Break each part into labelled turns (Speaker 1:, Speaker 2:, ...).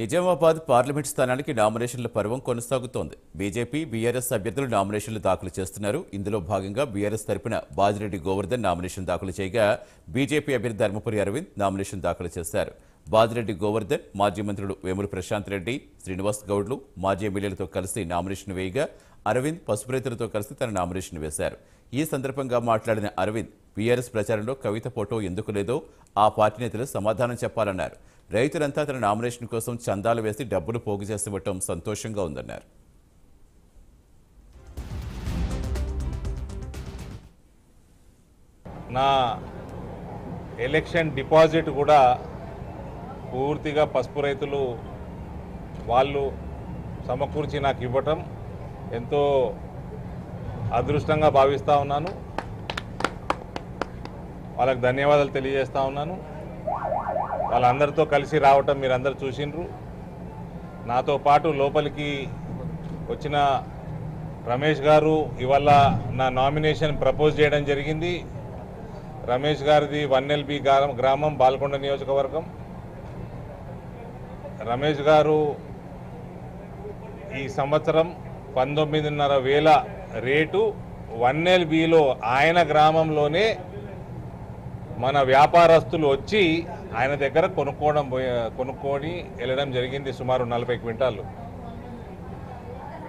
Speaker 1: Nizamabad parliament స్థానానికి నామినేషన్ల పర్వం కొనసాగుతోంది. బీజేపీ, బీఆర్ఎస్ అభ్యర్థులు నామినేషన్లు దాఖలు చేస్తున్నారు. ఇందులో భాగంగా బీఆర్ఎస్ తరపున బాజిరెడ్డి గోవర్ధన్ నామినేషన్ దాఖలు చేయగా, బీజేపీ అభ్యర్థి ధర్మపురి అరవింద్ నామినేషన్ దాఖలు చేశారు. బాజిరెడ్డి గోవర్ధన్ మాజీ మంత్రులు వేముల ప్రశాంత్ రెడ్డి, శ్రీనివాస్ గౌడ్లు మాజీ ఎమ్మెల్యేలతో కలిసి నామినేషన్ వేయగా, అరవింద్ పసుపు రైతులతో కలిసి తన నామినేషన్ వేశారు. ఈ సందర్భంగా మాట్లాడిన అరవింద్, బీఆర్ఎస్ ప్రచారంలో కవిత ఫోటో ఎందుకు లేదో ఆ పార్టీ నేతలు సమాధానం చెప్పాలన్నారు. రైతులంతా తన నామినేషన్ కోసం చందాలు వేసి డబ్బులు పోగు చేసివ్వటం సంతోషంగా ఉందన్నారు.
Speaker 2: నా ఎలక్షన్ డిపాజిట్ కూడా పూర్తిగా పసుపు రైతులు వాళ్ళు సమకూర్చి నాకు ఇవ్వటం ఎంతో అదృష్టంగా భావిస్తూ ఉన్నాను. వాళ్ళకి ధన్యవాదాలు తెలియజేస్తూ ఉన్నాను. వాళ్ళందరితో కలిసి రావటం మీరందరూ చూసిండ్రు. నాతో పాటు లోపలికి వచ్చిన రమేష్ గారు ఇవాళ నా నామినేషన్ ప్రపోజ్ చేయడం జరిగింది. రమేష్ గారిది 1LB గ్రామం, బాల్కొండ నియోజకవర్గం. రమేష్ గారు ఈ సంవత్సరం 19,500 రేటు 1LBలో ఆయన గ్రామంలోనే మన వ్యాపారస్తులు వచ్చి ఆయన దగ్గర కొనుక్కొని వెళ్ళడం జరిగింది. సుమారు 40 క్వింటాలు.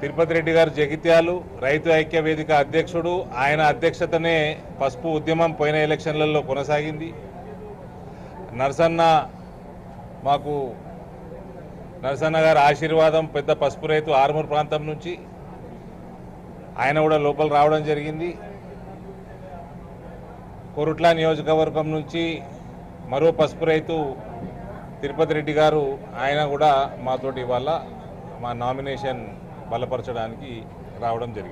Speaker 2: తిరుపతి రెడ్డి గారు జగిత్యాలు రైతు ఐక్య వేదిక అధ్యక్షుడు, ఆయన అధ్యక్షతనే పసుపు ఉద్యమం పోయిన ఎలక్షన్లలో కొనసాగింది. నరసన్న గారి ఆశీర్వాదం పెద్ద పసుపు రైతు ఆర్మూర్ ప్రాంతం నుంచి ఆయన కూడా లోపల రావడం జరిగింది. కొరుట్ల నియోజకవర్గం నుంచి మరో పసుపు రైతు తిరుపతి రెడ్డి గారు, ఆయన కూడా మాతోటి ఇవాళ మా నామినేషన్ బలపరచడానికి రావడం జరిగింది.